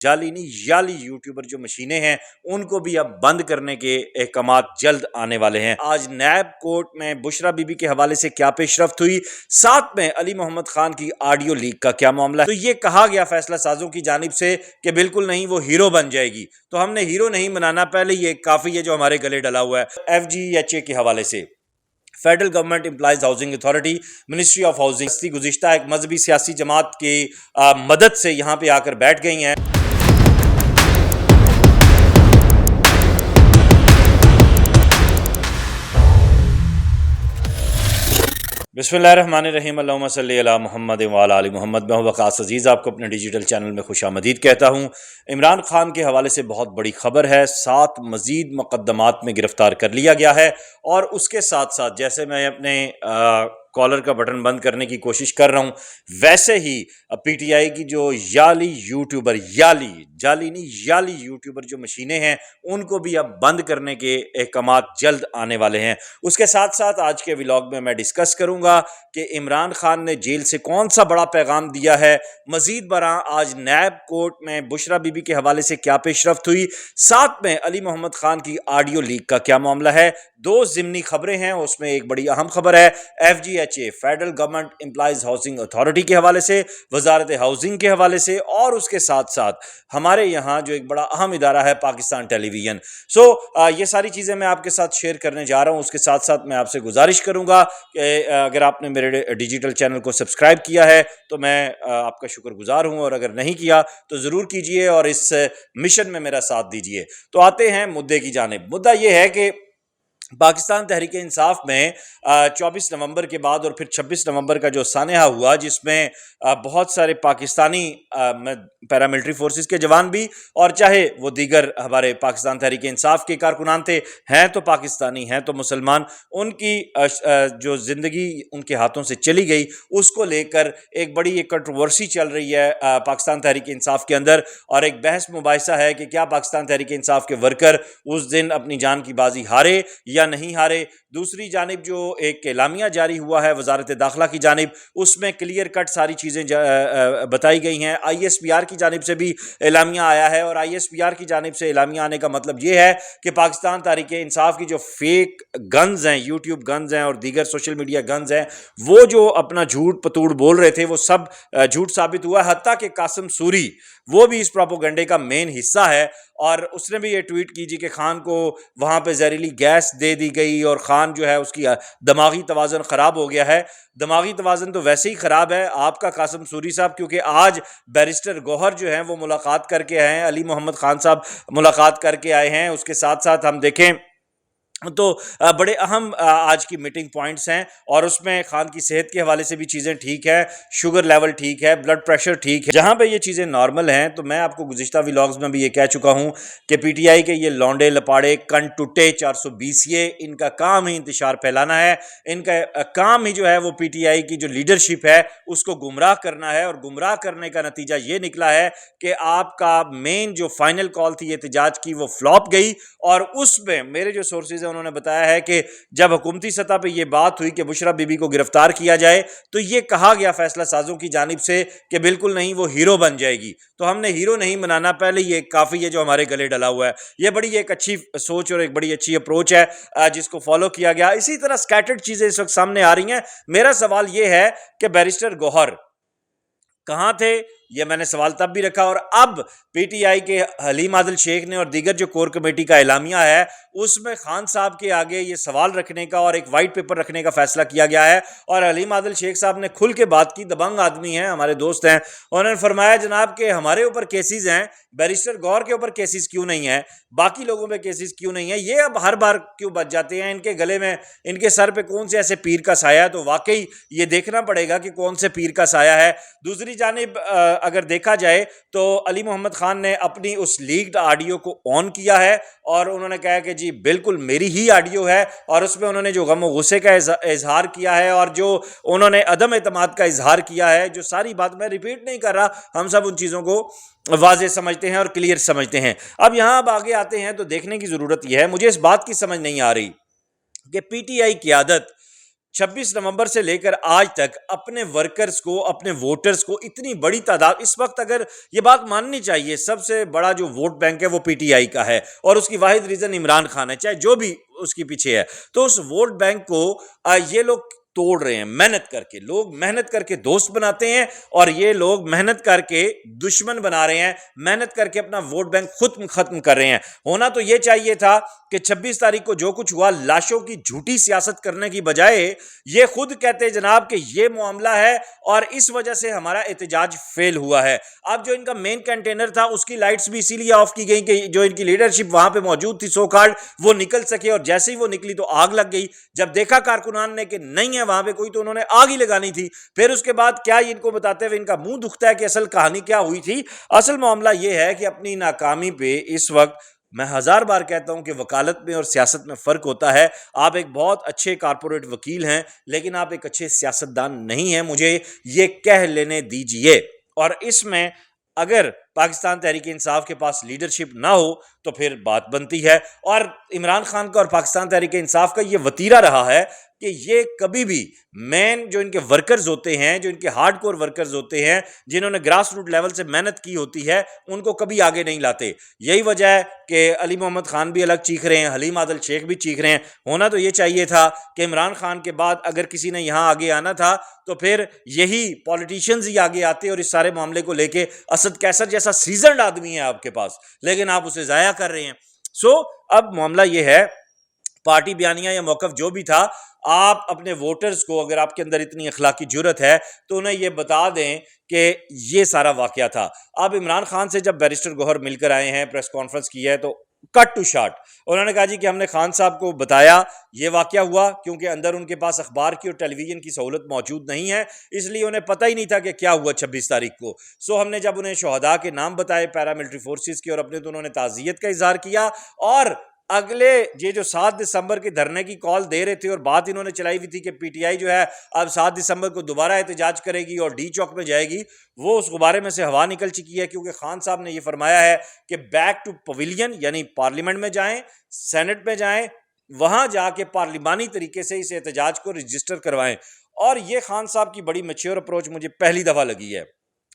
جعلی نہیں یالی یوٹیوبر جو مشینیں ہیں ان کو بھی اب بند کرنے کے احکامات جلد آنے والے ہیں۔ آج نیب کورٹ میں بشرا بی بی کے حوالے سے کیا پیش رفت ہوئی، ساتھ میں علی محمد خان کی آڈیو لیک کا کیا معاملہ ہے۔ تو یہ کہا گیا فیصلہ سازوں کی جانب سے کہ بالکل نہیں، وہ ہیرو بن جائے گی، تو ہم نے ہیرو نہیں بنانا، پہلے یہ کافی ہے جو ہمارے گلے ڈلا ہوا ہے۔ FGHA کے حوالے سے federal government employees housing authority ministry of housing گزشتہ ایک مذہبی سیاسی جماعت کی مدد سے یہاں پہ آ کر بیٹھ گئی ہیں۔ بسم اللہ الرحمن الرحیم، اللہم صلی علی محمد وعلی آل محمد۔ میں وقاص عزیز آپ کو اپنے ڈیجیٹل چینل میں خوش آمدید کہتا ہوں۔ عمران خان کے حوالے سے بہت بڑی خبر ہے، 7 مزید مقدمات میں گرفتار کر لیا گیا ہے، اور اس کے ساتھ ساتھ جیسے میں اپنے کالر کا بٹن بند کرنے کی کوشش کر رہا ہوں، ویسے ہی پی ٹی آئی کی جو یالی یوٹیوبر جعلی نہیں یالی یوٹیوبر جو مشینیں ہیں ان کو بھی اب بند کرنے کے احکامات جلد آنے والے ہیں۔ اس کے ساتھ ساتھ آج کے ولاگ میں ڈسکس کروں گا کہ عمران خان نے جیل سے کون سا بڑا پیغام دیا ہے، مزید برآں آج نیب کورٹ میں بشرا بی بی کے حوالے سے کیا پیش رفت ہوئی، ساتھ میں علی محمد خان کی آڈیو لیک کا کیا معاملہ ہے۔ 2 ضمنی خبریں ہیں، اس میں ایک بڑی اہم خبر ہے FGHA federal government employees housing authority کے حوالے سے، وزارت ہاؤسنگ کے حوالے سے، اور اس کے ساتھ ساتھ ہمارے یہاں جو ایک بڑا اہم ادارہ ہے پاکستان ٹیلی ویژن۔ یہ ساری چیزیں میں آپ کے ساتھ شیئر کرنے جا رہا ہوں۔ اس کے ساتھ ساتھ میں آپ سے گزارش کروں گا کہ اگر آپ نے میرے ڈیجیٹل چینل کو سبسکرائب کیا ہے تو میں آپ کا شکر گزار ہوں، اور اگر نہیں کیا تو ضرور کیجئے اور اس مشن میں میرا ساتھ دیجئے۔ تو آتے ہیں مدعے کی جانب۔ مدعا یہ ہے کہ پاکستان تحریک انصاف میں 24 نومبر کے بعد اور پھر 26 نومبر کا جو سانحہ ہوا، جس میں بہت سارے پاکستانی پیراملٹری فورسز کے جوان بھی، اور چاہے وہ دیگر ہمارے پاکستان تحریک انصاف کے کارکنان تھے، ہیں تو پاکستانی ہیں تو مسلمان، ان کی جو زندگی ان کے ہاتھوں سے چلی گئی، اس کو لے کر ایک بڑی ایک کنٹروورسی چل رہی ہے پاکستان تحریک انصاف کے اندر، اور ایک بحث مباحثہ ہے کہ کیا پاکستان تحریک انصاف کے ورکر اس دن اپنی جان کی بازی ہارے یا نہیں ہارے۔ دوسری جانب جو ایک اعلامیہ جاری ہوا ہے وزارت داخلہ کی جانب، اس میں کلیئر کٹ ساری چیزیں بتائی گئی ہیں۔ ISPR کی جانب سے بھی اعلامیہ آیا ہے، اور ISPR کی جانب سے اعلامیہ آنے کا مطلب یہ ہے کہ پاکستان تحریک انصاف کی جو فیک گنز ہیں، یوٹیوب گنز ہیں اور دیگر سوشل میڈیا گنز ہیں، وہ جو اپنا جھوٹ پتوڑ بول رہے تھے وہ سب جھوٹ ثابت ہوا ہے۔ حتیٰ کہ قاسم سوری وہ بھی اس پروپیگنڈے کا مین حصہ ہے، اور اس نے بھی یہ ٹویٹ کیجی کہ خان کو وہاں پہ زہریلی گیس دے دی گئی، اور خان جو ہے اس کی دماغی توازن خراب ہو گیا ہے۔ دماغی توازن تو ویسے ہی خراب ہے آپ کا قاسم سوری صاحب، کیونکہ آج بیرسٹر گوہر جو ہیں وہ ملاقات کر کے آئے ہیں، علی محمد خان صاحب ملاقات کر کے آئے ہیں۔ اس کے ساتھ ساتھ ہم دیکھیں تو بڑے اہم آج کی میٹنگ پوائنٹس ہیں، اور اس میں خان کی صحت کے حوالے سے بھی چیزیں ٹھیک ہے، شوگر لیول ٹھیک ہے، بلڈ پریشر ٹھیک ہے۔ جہاں پہ یہ چیزیں نارمل ہیں تو میں آپ کو گزشتہ ولاگز میں بھی یہ کہہ چکا ہوں کہ پی ٹی آئی کے یہ لونڈے لپاڑے کن ٹوٹے 420 ان کا کام ہی انتشار پھیلانا ہے، ان کا کام ہی جو ہے وہ پی ٹی آئی کی جو لیڈرشپ ہے اس کو گمراہ کرنا ہے، اور گمراہ کرنے کا نتیجہ یہ نکلا ہے کہ آپ کا مین جو فائنل کال تھی احتجاج کی وہ فلاپ گئی، اور اس میں میرے جو سورسز انہوں نے بتایا ہے کہ جب حکومتی سطح پہ یہ بات ہوئی کہ بشرا بی بی کو گرفتار کیا جائے تو یہ کہا گیا فیصلہ سازوں کی جانب سے کہ بالکل نہیں، وہ ہیرو بن جائے گی، تو ہم نے ہیرو نہیں بنانا، پہلے یہ کافی ہے جو ہمارے گلے ڈلا ہوا ہے۔ یہ بڑی ایک اچھی سوچ اور ایک بڑی اچھی اپروچ ہے جس کو فالو کیا گیا۔ اسی طرح سکیٹرڈ چیزیں اس وقت سامنے آ رہی ہیں۔ میرا سوال یہ ہے کہ بیرسٹر گوہر کہاں تھے؟ یہ میں نے سوال تب بھی رکھا، اور اب پی ٹی آئی کے حلیم عادل شیخ نے اور دیگر جو کور کمیٹی کا اعلامیہ ہے اس میں خان صاحب کے آگے یہ سوال رکھنے کا اور ایک وائٹ پیپر رکھنے کا فیصلہ کیا گیا ہے، اور حلیم عادل شیخ صاحب نے کھل کے بات کی، دبنگ آدمی ہیں، ہمارے دوست ہیں، انہوں نے فرمایا جناب کہ ہمارے اوپر کیسز ہیں، بیرسٹر گوہر کے اوپر کیسز کیوں نہیں ہیں، باقی لوگوں پہ کیسز کیوں نہیں ہیں، یہ اب ہر بار کیوں بچ جاتے ہیں، ان کے گلے میں ان کے سر پہ کون سے ایسے پیر کا سایہ ہے؟ تو واقعی یہ دیکھنا پڑے گا کہ کون سے پیر کا سایہ ہے۔ دوسری جانب اگر دیکھا جائے تو علی محمد خان نے اپنی اس لیکڈ آڈیو کو آن کیا ہے، اور انہوں نے کہا کہ جی بالکل میری ہی آڈیو ہے، اور اس میں انہوں نے جو غم و غصے کا اظہار کیا ہے اور جو انہوں نے عدم اعتماد کا اظہار کیا ہے، جو ساری بات میں ریپیٹ نہیں کر رہا، ہم سب ان چیزوں کو واضح سمجھتے ہیں اور کلیئر سمجھتے ہیں۔ اب یہاں اب آگے آتے ہیں تو دیکھنے کی ضرورت یہ ہے، مجھے اس بات کی سمجھ نہیں آ رہی کہ پی ٹی آئی قیادت 26 نومبر سے لے کر آج تک اپنے ورکرز کو، اپنے ووٹرز کو اتنی بڑی تعداد، اس وقت اگر یہ بات ماننی چاہیے سب سے بڑا جو ووٹ بینک ہے وہ پی ٹی آئی کا ہے اور اس کی واحد ریزن عمران خان ہے، چاہے جو بھی اس کی پیچھے ہے، تو اس ووٹ بینک کو یہ لوگ توڑ رہے ہیں محنت کر کے. لوگ محنت کر کے دوست بناتے ہیں اور یہ لوگ محنت کر کے دشمن بنا رہے ہیں، محنت کر کے اپنا ووٹ بینک خود ختم کر رہے ہیں. ہونا تو یہ چاہیے تھا کہ 26 تاریخ کو جو کچھ ہوا، لاشوں کی جھوٹی سیاست کرنے کی بجائے یہ خود کہتے جناب کہ یہ معاملہ ہے اور اس وجہ سے ہمارا احتجاج فیل ہوا ہے. اب جو ان کا مین کنٹینر تھا اس کی لائٹس بھی اسی لیے آف کی گئی کہ جو ان کی لیڈرشپ وہاں پہ موجود تھی سو کارڈ وہ نکل سکے، اور جیسے ہی وہ نکلی تو آگ لگ گئی. جب دیکھا کارکنان نے کہ نہیں ہے وہاں پہ کوئی تو انہوں نے آگ ہی لگانی تھی. پھر اس کے بعد کیا ان کو بتاتے ہوئے ان کا منہ دکھتا ہے کہ اصل کہانی کیا ہوئی تھی. اصل معاملہ یہ ہے کہ اپنی ناکامی پہ اس وقت میں ہزار بار کہتا ہوں کہ وکالت میں اور سیاست میں فرق ہوتا ہے. آپ ایک بہت اچھے کارپوریٹ وکیل ہیں لیکن آپ ایک اچھے سیاستدان نہیں ہیں، مجھے یہ کہہ لینے دیجئے. اور اس میں اگر پاکستان تحریک انصاف کے پاس لیڈرشپ نہ ہو تو پھر بات بنتی ہے. اور عمران خان کا اور پاکستان تحریک انصاف کا یہ وتیرہ رہا ہے کہ یہ کبھی بھی مین جو ان کے ورکرز ہوتے ہیں، جو ان کے ہارڈ کور ورکرز ہوتے ہیں، جنہوں نے گراس روٹ لیول سے محنت کی ہوتی ہے، ان کو کبھی آگے نہیں لاتے. یہی وجہ ہے کہ علی محمد خان بھی الگ چیخ رہے ہیں، حلیم عادل شیخ بھی چیخ رہے ہیں. ہونا تو یہ چاہیے تھا کہ عمران خان کے بعد اگر کسی نے یہاں آگے آنا تھا تو پھر یہی پولیٹیشنز ہی آگے آتے اور اس سارے معاملے کو لے کے. اسد کیسر جیسا سیزنڈ آدمی ہے آپ کے پاس لیکن آپ اسے ضائع کر رہے ہیں. اب معاملہ یہ ہے، پارٹی بیانیہ یا موقف جو بھی تھا، آپ اپنے ووٹرز کو اگر آپ کے اندر اتنی اخلاقی جرت ہے تو انہیں یہ بتا دیں کہ یہ سارا واقعہ تھا. آپ عمران خان سے جب بیرسٹر گوہر مل کر آئے ہیں، پریس کانفرنس کی ہے، تو کٹ ٹو شارٹ انہوں نے کہا جی کہ ہم نے خان صاحب کو بتایا یہ واقعہ ہوا کیونکہ اندر ان کے پاس اخبار کی اور ٹیلی ویژن کی سہولت موجود نہیں ہے، اس لیے انہیں پتہ ہی نہیں تھا کہ کیا ہوا 26 تاریخ کو. ہم نے جب انہیں شہداء کے نام بتائے پیراملٹری فورسز کے اور اپنے، تو انہوں نے تعزیت کا اظہار کیا. اور اگلے یہ جو 7 دسمبر کے دھرنے کی کال دے رہے تھے اور بات انہوں نے چلائی ہوئی تھی کہ پی ٹی آئی جو ہے اب 7 دسمبر کو دوبارہ احتجاج کرے گی اور ڈی چوک میں جائے گی، وہ اس غبارے میں سے ہوا نکل چکی ہے. کیونکہ خان صاحب نے یہ فرمایا ہے کہ بیک ٹو پویلین، یعنی پارلیمنٹ میں جائیں، سینٹ میں جائیں، وہاں جا کے پارلیمانی طریقے سے اس احتجاج کو رجسٹر کروائیں. اور یہ خان صاحب کی بڑی میچور اپروچ مجھے پہلی دفعہ لگی ہے،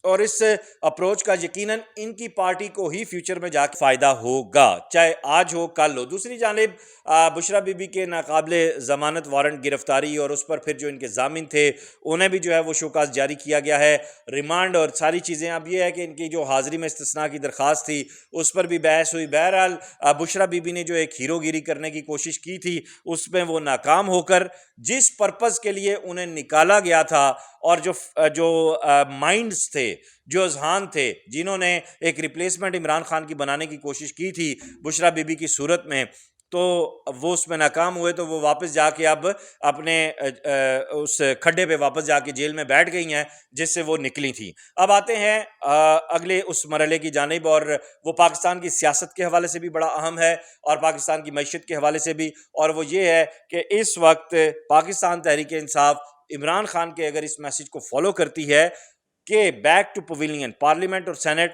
اور اس اپروچ کا یقیناً ان کی پارٹی کو ہی فیوچر میں جا کے فائدہ ہوگا، چاہے آج ہو کل ہو. دوسری جانب بشرا بی بی کے ناقابل ضمانت وارنٹ گرفتاری اور اس پر پھر جو ان کے ضامن تھے انہیں بھی جو ہے وہ شوکاز جاری کیا گیا ہے، ریمانڈ اور ساری چیزیں. اب یہ ہے کہ ان کی جو حاضری میں استثناء کی درخواست تھی اس پر بھی بحث ہوئی. بہرحال بشرا بی بی نے جو ایک ہیرو گیری کرنے کی کوشش کی تھی اس میں وہ ناکام ہو کر جس پرپز کے لیے انہیں نکالا گیا تھا، اور جو مائنڈز تھے، جو اذہان تھے جنہوں نے ایک ریپلیسمنٹ عمران خان کی بنانے کی کوشش کی تھی بشرا بی بی کی صورت میں، تو وہ اس میں ناکام ہوئے. تو وہ واپس جا کے اب اپنے اس کھڈے پہ واپس جا کے جیل میں بیٹھ گئی ہیں جس سے وہ نکلی تھیں. اب آتے ہیں اگلے اس مرحلے کی جانب، اور وہ پاکستان کی سیاست کے حوالے سے بھی بڑا اہم ہے اور پاکستان کی معیشت کے حوالے سے بھی. اور وہ یہ ہے کہ اس وقت پاکستان تحریک انصاف عمران خان کے اگر اس میسج کو فالو کرتی ہے کہ بیک ٹو پویلین، پارلیمنٹ اور سینٹ،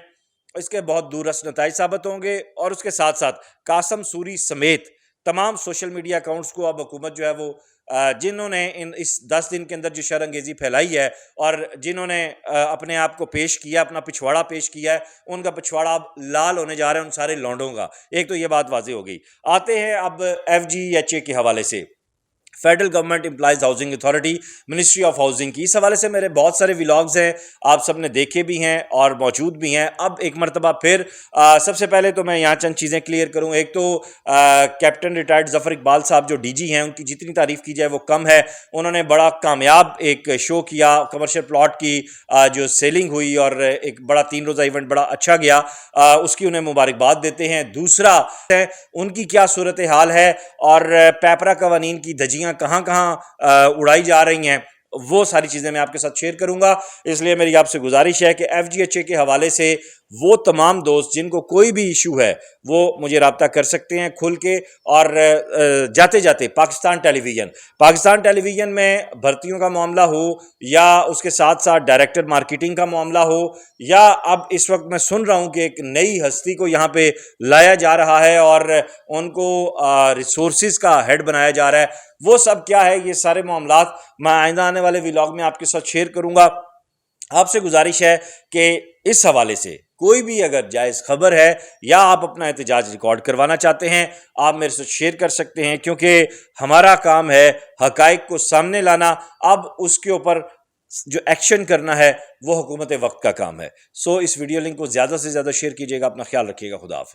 اس کے بہت دور رس نتائج ثابت ہوں گے. اور اس کے ساتھ ساتھ قاسم سوری سمیت تمام سوشل میڈیا اکاؤنٹس کو اب حکومت جو ہے وہ جنہوں نے اس 10 دن کے اندر جو شر انگیزی پھیلائی ہے اور جنہوں نے اپنے آپ کو پیش کیا، اپنا پچھواڑا پیش کیا ہے، ان کا پچھواڑا اب لال ہونے جا رہا ہے ان سارے لونڈوں کا. ایک تو یہ بات واضح ہو گئی. آتے ہیں اب ایف جی ایچ اے کے حوالے سے، federal government employees housing authority, ministry of housing کی. اس حوالے سے میرے بہت سارے ولاگز ہیں، آپ سب نے دیکھے بھی ہیں اور موجود بھی ہیں. اب ایک مرتبہ پھر سب سے پہلے تو میں یہاں چند چیزیں کلیئر کروں. ایک تو کیپٹن ریٹائرڈ ظفر اقبال صاحب جو ڈی جی ہیں، ان کی جتنی تعریف کی جائے وہ کم ہے. انہوں نے بڑا کامیاب ایک شو کیا، کمرشل پلاٹ کی جو سیلنگ ہوئی اور ایک بڑا 3 روزہ ایونٹ بڑا اچھا گیا، اس کی انہیں مبارکباد دیتے ہیں. دوسرا ان کی کیا صورتحال ہے اور پیپرا قوانین کی دھجیاں کہاں اڑائی جا رہی ہیں، وہ ساری چیزیں میں آپ کے ساتھ شیئر کروں گا. اس لیے میری آپ سے گزارش ہے کہ ایف جی ایچ اے کے حوالے سے وہ تمام دوست جن کو کوئی بھی ایشو ہے وہ مجھے رابطہ کر سکتے ہیں کھل کے. اور جاتے جاتے پاکستان ٹیلی ویژن میں بھرتیوں کا معاملہ ہو یا اس کے ساتھ ساتھ ڈائریکٹر مارکیٹنگ کا معاملہ ہو, یا اب اس وقت میں سن رہا ہوں کہ ایک نئی ہستی کو یہاں پہ لایا جا رہا ہے اور ان کو ریسورسز کا ہیڈ بنایا جا رہا ہے, وہ سب کیا ہے, یہ سارے معاملات میں آئندہ آنے والے ولاگ میں آپ کے ساتھ شیئر کروں گا. آپ سے گزارش ہے کہ اس حوالے سے کوئی بھی اگر جائز خبر ہے یا آپ اپنا احتجاج ریکارڈ کروانا چاہتے ہیں, آپ میرے ساتھ شیئر کر سکتے ہیں, کیونکہ ہمارا کام ہے حقائق کو سامنے لانا. اب اس کے اوپر جو ایکشن کرنا ہے وہ حکومت وقت کا کام ہے. سو اس ویڈیو لنک کو زیادہ سے زیادہ شیئر کیجیے گا. اپنا خیال رکھیے گا. خدا حافظ.